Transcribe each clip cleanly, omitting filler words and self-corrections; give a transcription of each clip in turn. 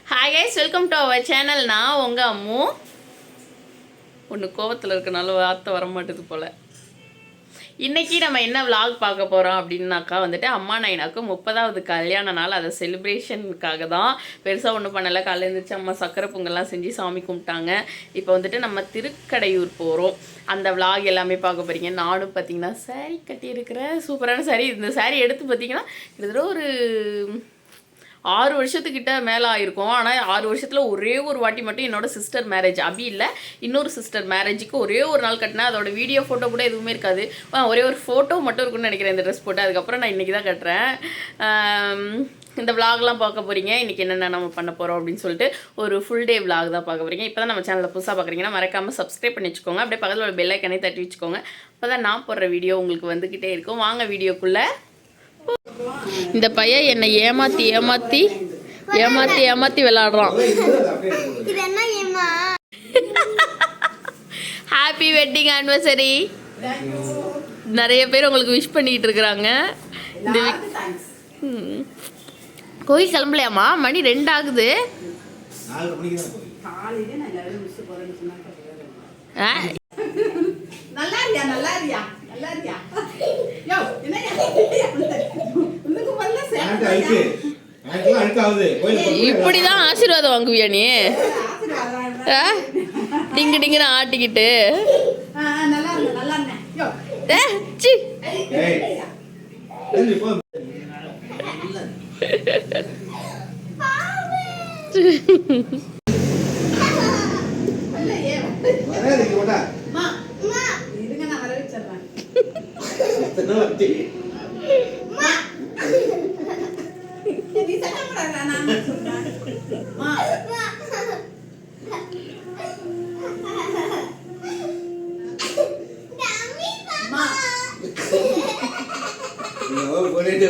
Hi guys, welcome to our channel. நான் உங்கள் அம்மு. ஒன்று கோவத்தில் இருக்கனால வார்த்தை வர மாட்டேது போல். இன்றைக்கி நம்ம என்ன விலாக் பார்க்க போகிறோம் அப்படின்னாக்கா வந்துட்டு அம்மா நைனாக்கு 30வது கல்யாண நாள். அதை செலிப்ரேஷனுக்காக தான். பெருசாக ஒன்றும் பண்ணலை. காலையில் இருந்துச்சு அம்மா சக்கரை பொங்கல்லாம் செஞ்சு சாமி கும்பிட்டாங்க. இப்போ வந்துட்டு நம்ம திருக்கடையூர் போகிறோம். அந்த விலாக் எல்லாமே பார்க்க போகிறீங்க. நானும் பார்த்தீங்கன்னா சாரீ கட்டியிருக்கிறேன். சூப்பரான சாரீ. இந்த சாரீ எடுத்து பார்த்தீங்கன்னா கிட்டத்தட்ட ஒரு 6 வருஷத்துக்கிட்ட மேலே ஆயிருக்கும். ஆனால் 6 வருஷத்தில் ஒரே ஒரு வாட்டி மட்டும் என்னோட சிஸ்டர் மேரேஜ், அபி இல்லை இன்னொரு சிஸ்டர் மேரேஜுக்கு ஒரே ஒரு நாள் கட்டினேன். அதோட வீடியோ ஃபோட்டோ கூட எதுவுமே இருக்காது. ஒரே ஒரு ஃபோட்டோ மட்டும் இருக்குன்னு நினைக்கிறேன் இந்த ட்ரெஸ் போட்டு. அதுக்கப்புறம் நான் இன்றைக்கி தான் கட்டுறேன். இந்த விலாக்லாம் பார்க்க போகிறீங்க. இன்றைக்கி என்னென்ன நம்ம பண்ண போகிறோம் அப்படின்னு சொல்லிட்டு ஒரு ஃபுல் டே விலாக் தான் பார்க்க போகிறீங்க. இப்போ தான் நம்ம சேனலில் புதுசாக பார்க்குறீங்கன்னா மறக்காமல் சப்ஸ்கிரைப் பண்ணி வச்சுக்கோங்க. அப்படியே பக்கத்தில் ஒரு பெல் ஐக்கனை தட்டி வச்சுக்கோங்க. அப்போ தான் நான் போடுற வீடியோ உங்களுக்கு வந்துக்கிட்டே இருக்கும். வாங்க வீடியோக்குள்ளே. இந்த பையன் என்னை ஏமாத்தி விளையாடுறான். Happy wedding anniversary. நிறைய பேர் உங்களுக்கு விஷ் பண்ணிட்டு இருக்கிறாங்க. இந்த கோயில் கிளம்பலையாமா? மணி 2 ஆகுது. இப்படிதான் ஆசீர்வாதம் வாங்குவியா நீ? டிங்கு டிங்குன்னு ஆட்டிக்கிட்டு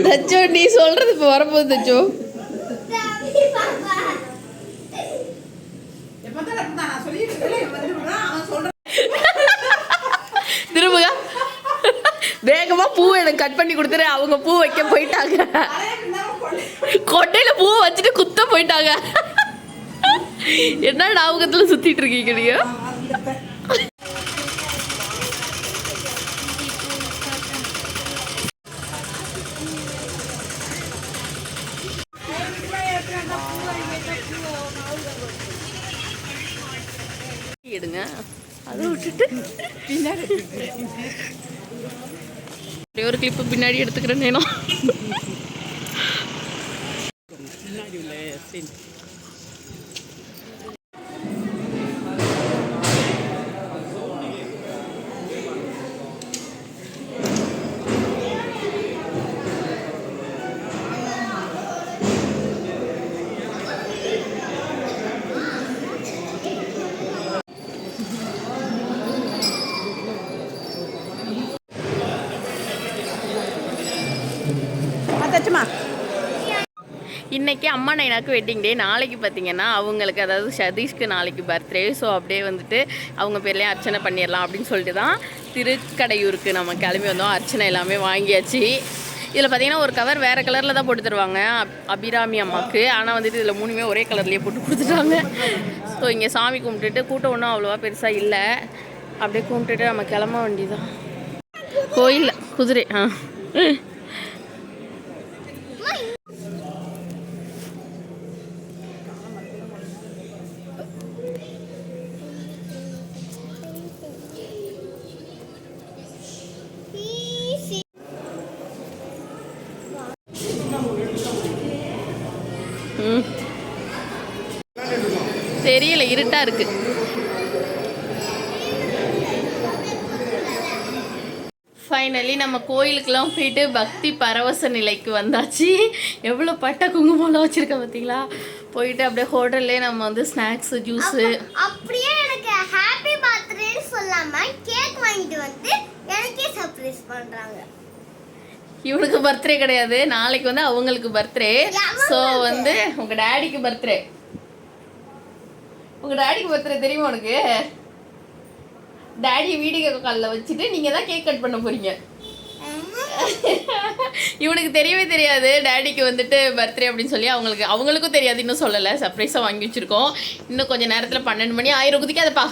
தச்சோ, நீ சொல்றது இப்ப வரப்போகுது தச்சோ. திரும்புக வேகமா பூ எனக்கு கட் பண்ணி கொடுத்துரு. அவங்க பூ வைக்க போயிட்டாங்க. கொட்டையில பூ வச்சுட்டு குத்த போயிட்டாங்க. என்ன ஞாபகத்துல சுத்திட்டு இருக்கீங்க நீங்க? எடுங்க. அதை விட்டுட்டு பின்னாடி ஒரு கிளிப்பு பின்னாடி எடுத்துக்கிறேன். நேரம் இன்றைக்கி அம்மா நைனாக்கு வெட்டிங் டே. நாளைக்கு பார்த்தீங்கன்னா அவங்களுக்கு, அதாவது சதீஷ்க்கு நாளைக்கு பர்த்டே. ஸோ அப்படியே வந்துட்டு அவங்க பேர்லேயே அர்ச்சனை பண்ணிடலாம் அப்படின்னு சொல்லிட்டு தான் திருக்கடையூருக்கு நம்ம கிளம்பி வந்தோம். அர்ச்சனை எல்லாமே வாங்கியாச்சு. இதில் பார்த்தீங்கன்னா ஒரு கவர் வேறு கலரில் தான் போட்டு தருவாங்க அபிராமி அம்மாவுக்கு. ஆனால் வந்துட்டு இதில் 3மே ஒரே கலர்லேயே போட்டு கொடுத்துட்டாங்க. ஸோ இங்கே சாமி கும்பிட்டுட்டு கூட்டம் ஒன்றும் அவ்வளோவா பெருசாக இல்லை. அப்படியே கும்பிட்டுட்டு நம்ம கிளம்ப வேண்டியதான். கோயிலில் குதிரை தெரியல, இருட்டா இருக்கு. ஃபைனலி நம்ம கோயிலுக்கெல்லாம் போயிட்டு பக்தி பரவச நிலைக்கு வந்தாச்சு. எவ்வளோ பட்டை குங்குமம்லாம் வச்சுருக்கேன் பார்த்தீங்களா? போயிட்டு அப்படியே ஹோட்டல்லே நம்ம வந்து ஸ்நாக்ஸு ஜூஸு அப்படியே எனக்கு ஹாப்பி பர்த்டேன்னு சொல்லாமல் கேக் வாங்கிட்டு வந்து எனக்கே சர்ப்ரைஸ் பண்ணுறாங்க. இவனுக்கு பர்த்டே கிடையாது, நாளைக்கு வந்து அவங்களுக்கு பர்த்டே. ஸோ வந்து உங்கள் டேடிக்கு பர்த்டே. உங்கள் டேடிக்கு பர்த்டே தெரியுமா உனக்கு? டேடி வீடியோ காலில் வச்சுட்டு நீங்கள் தான் கேக் கட் பண்ண போகிறீங்க. இவனுக்கு தெரியவே தெரியாது டேடிக்கு வந்துட்டு பர்த்டே அப்படின்னு சொல்லி அவங்களுக்கும் தெரியாது, இன்னும் சொல்லலை. சர்ப்ரைஸாக வாங்கி வச்சுருக்கோம். இன்னும் கொஞ்சம் நேரத்தில் 12 மணி ஆயிரம். குதிக்காதப்பா.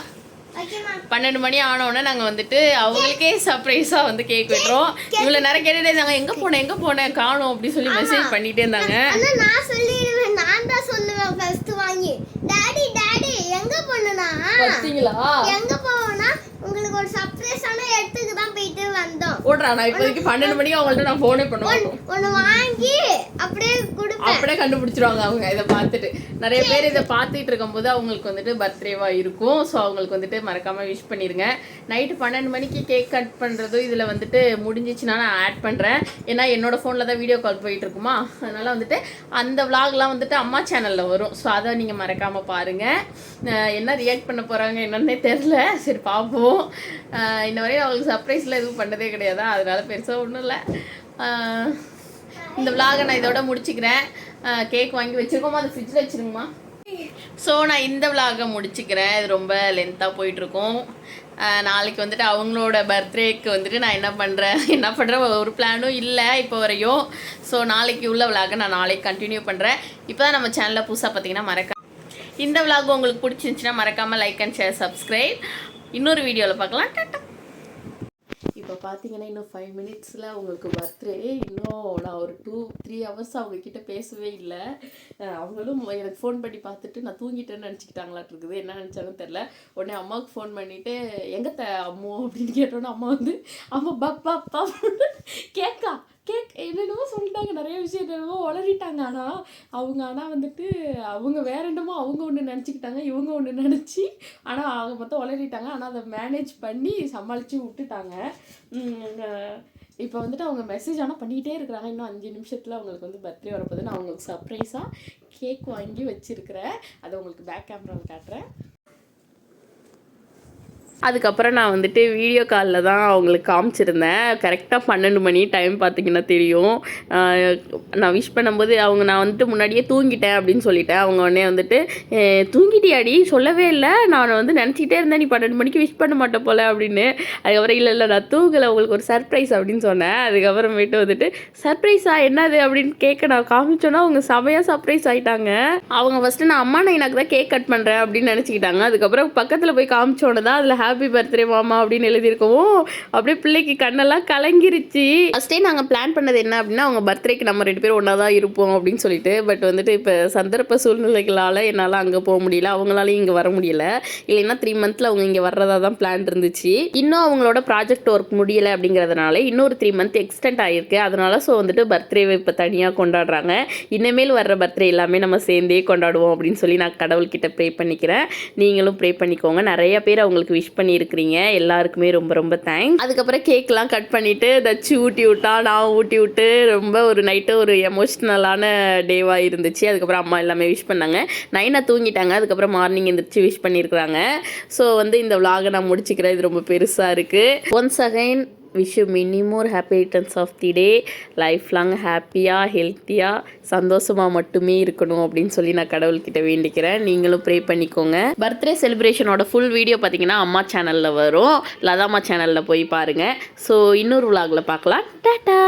12 மணி ஆனோடனே நாங்கள் வந்துட்டு அவங்களுக்கே சர்ப்ரைஸாக வந்து கேக் வெட்டுறோம். இவ்வளோ நேரம் கேட்டுட்டே இருந்தாங்க, எங்கே போனேன் காணோம் அப்படின்னு சொல்லி மெசேஜ் பண்ணிகிட்டே இருந்தாங்க. நான் சொல்லிடுவேன், நான் தான் சொல்லுவேன் ஃபர்ஸ்ட் வாங்கி. டாடி எங்கே போனா பார்த்தீங்களா, எங்கே போவோம்னா உங்களுக்கு ஒரு சர்ப்ரைஸான இடத்துக்கு தான் போயிட்டு வந்தோம். ஓடுறா, நான் இப்போதைக்கு 12 மணிக்கு அவங்கள்ட்ட நான் ஃபோனே பண்ணுவேன். ஒன்று வாங்கி அப்படியே கொடுப்பேன். அப்படியே கண்டுபிடிச்சிருவாங்க அவங்க. இதை பார்த்துட்டு நிறைய பேர் இதை பார்த்துட்டு இருக்கும்போது அவங்களுக்கு வந்துட்டு பர்த்டேவா இருக்கும். ஸோ அவங்களுக்கு வந்துட்டு மறக்காம விஷ் பண்ணிருங்க. நைட்டு 12 மணிக்கு கேக் கட் பண்ணுறதும் இதில் வந்துட்டு முடிஞ்சிச்சுன்னா நான் ஆட் பண்ணுறேன். ஏன்னா என்னோட ஃபோனில் தான் வீடியோ கால் போயிட்டு இருக்குமா, அதனால வந்துட்டு அந்த விளாக்லாம் வந்துட்டு அம்மா சேனலில் வரும். ஸோ அதை நீங்கள் மறக்காமல் பாருங்கள். என்ன ரியாக்ட் பண்ண போகிறாங்க என்னன்னே தெரில. சரி பார்ப்போம். இன்ன வரையும் அவங்களுக்கு சர்ப்ரைஸில் எதுவும் பண்ணதே கிடையாதா, அதனால பெருசாக ஒன்றும் இல்லை. இந்த விளாகை நான் இதோட முடிச்சுக்கிறேன். கேக் வாங்கி வச்சுருக்கோமா, அது ஃப்ரிட்ஜில் வச்சுருங்கம்மா. ஸோ நான் இந்த விளாகை முடிச்சுக்கிறேன். இது ரொம்ப லென்த்தாக போயிட்டுருக்கோம். நாளைக்கு வந்துட்டு அவங்களோட பர்த்டேக்கு வந்துட்டு நான் என்ன பண்ணுறேன் ஒரு பிளானும் இல்லை இப்போ வரையும். ஸோ நாளைக்கு உள்ள விளாகை நான் நாளைக்கு கண்டினியூ பண்ணுறேன். இப்போ தான் நம்ம சேனலில் புதுசாக பார்த்தீங்கன்னா இந்த விளாக் உங்களுக்கு பிடிச்சிருந்துச்சின்னா மறக்காமல் லைக் அண்ட் ஷேர், சப்ஸ்கிரைப். இன்னொரு வீடியோவில் பார்க்கலாம். டாட்டா. இப்போ பார்த்தீங்கன்னா இன்னும் 5 மினிட்ஸில் உங்களுக்கு பர்த்டே. இன்னும் நான் ஒரு 2-3 ஹவர்ஸ் அவங்கக்கிட்ட பேசவே இல்லை. அவங்களும் எனக்கு ஃபோன் பண்ணி பார்த்துட்டு நான் தூங்கிட்டேன்னு நினச்சிக்கிட்டாங்களாட்டு இருக்குது. என்ன நினச்சாலும் தெரில. உடனே அம்மாவுக்கு ஃபோன் பண்ணிவிட்டு எங்கே அம்மோ அப்படின்னு கேட்டோன்னே அம்மா வந்து அம்மா பப்பா கேக் என்னென்னமோ சொல்லிட்டாங்க. நிறைய விஷயம் என்னென்னமோ உளறிட்டாங்க. ஆனால் வந்துட்டு அவங்க வேற என்னமோ அவங்க ஒன்று நினச்சிக்கிட்டாங்க, இவங்க ஒன்று நினச்சி ஆனால் அவங்க மொத்தம் உளறிட்டாங்க. ஆனால் அதை மேனேஜ் பண்ணி சமாளித்து விட்டுட்டாங்க. இப்போ வந்துட்டு அவங்க மெசேஜ் ஆனால் பண்ணிக்கிட்டே இருக்கிறாங்க. இன்னும் 5 நிமிஷத்தில் அவங்களுக்கு வந்து பர்த்டே வரப்போகுது. நான் அவங்களுக்கு சர்ப்ரைஸாக கேக் வாங்கி வச்சுருக்கிறேன். அதை உங்களுக்கு பேக் கேமராவில் காட்டுறேன். அதுக்கப்புறம் நான் வந்துட்டு வீடியோ காலில் தான் அவங்களுக்கு காமிச்சிருந்தேன். கரெக்டாக 12 மணி டைம் பார்த்திங்கன்னா தெரியும். நான் விஷ் பண்ணும்போது நான் வந்துட்டு முன்னாடியே தூங்கிட்டேன் அப்படின்னு சொல்லிட்டேன். அவங்க உடனே வந்துட்டு தூங்கிட்டியாடி சொல்லவே இல்லை, நான் வந்து நினச்சிக்கிட்டே இருந்தேன் நீ 12 மணிக்கு விஷ் பண்ண மாட்டேன் போல் அப்படின்னு. அதுக்கப்புறம் இல்லை நான் தூங்கலை, உங்களுக்கு ஒரு சர்ப்ரைஸ் அப்படின்னு சொன்னேன். அதுக்கப்புறமேட்டு வந்துட்டு சர்ப்ரைஸா என்னது அப்படின்னு கேட்க நான் காமிச்சோன்னா அவங்க செமையாக சர்ப்ரைஸ் ஆகிட்டாங்க. அவங்க ஃபஸ்ட்டு நான் அம்மா நைனாக்கு தான் கேக் கட் பண்ணுறேன் அப்படின்னு நினச்சிக்கிட்டாங்க. அதுக்கப்புறம் பக்கத்தில் போய் காமிச்சோன்னு தான் அதில் ஹாப்பி பர்த்டே மாமா அப்படின்னு எழுதியிருக்கவும் அப்படியே பிள்ளைக்கு கண்ணெல்லாம் கலங்கிருச்சு. ஃபஸ்ட்டே நாங்கள் பிளான் பண்ணது என்ன அப்படின்னா அவங்க பர்த்டேக்கு நம்ம 2 பேரும் ஒன்றா தான் இருப்போம் அப்படின்னு சொல்லிட்டு. பட் வந்துட்டு இப்போ சந்தர்ப்ப சூழ்நிலைகளால் என்னால் அங்கே போக முடியல, அவங்களாலையும் இங்கே வர முடியல. இல்லைன்னா 3 மந்த்தில் அவங்க இங்கே வர்றதா தான் பிளான் இருந்துச்சு. இன்னும் அவங்களோட ப்ராஜெக்ட் ஒர்க் முடியலை அப்படிங்கிறதுனால இன்னொரு 3 மந்த் எக்ஸ்டெண்ட் ஆகிருக்கு. அதனால ஸோ வந்துட்டு பர்த்டேவை இப்போ தனியாக கொண்டாடுறாங்க. இனிமேல் வர்ற பர்த்டே எல்லாமே நம்ம சேர்ந்தே கொண்டாடுவோம் அப்படின்னு சொல்லி நான் கடவுள்கிட்ட ப்ரே பண்ணிக்கிறேன். நீங்களும் ப்ரே பண்ணிக்கோங்க. நிறைய பேர் அவங்களுக்கு விஷ் பண்ணியிருக்கிறீங்க. எல்லாருக்குமே ரொம்ப ரொம்ப தேங்க்ஸ். அதுக்கப்புறம் கேக்லாம் கட் பண்ணிவிட்டு தச்சு ஊட்டி விட்டா, நான் ஊட்டி விட்டு ரொம்ப ஒரு நைட்டு ஒரு எமோஷ்னலான டேவாக இருந்துச்சு. அதுக்கப்புறம் அம்மா எல்லாமே விஷ் பண்ணாங்க. நைனா தூங்கிட்டாங்க. அதுக்கப்புறம் மார்னிங் எந்திரிச்சு விஷ் பண்ணியிருக்கிறாங்க. ஸோ வந்து இந்த விலாகை நான் முடிச்சுக்கிறேன். இது ரொம்ப பெருசாக இருக்குது. Once again wish you many more happy returns of the day. Life long ஹாப்பியாக ஹெல்த்தியாக சந்தோஷமாக மட்டுமே இருக்கணும் அப்படின்னு சொல்லி நான் கடவுள்கிட்ட வேண்டிக்கிறேன். நீங்களும் ப்ரே பண்ணிக்கோங்க. பர்த்டே செலிப்ரேஷனோட ஃபுல் வீடியோ பார்த்தீங்கன்னா அம்மா சேனலில் வரும். லதாமா சேனலில் போய் பாருங்கள். ஸோ இன்னொரு விலாகில் பார்க்கலாம். டாட்டா.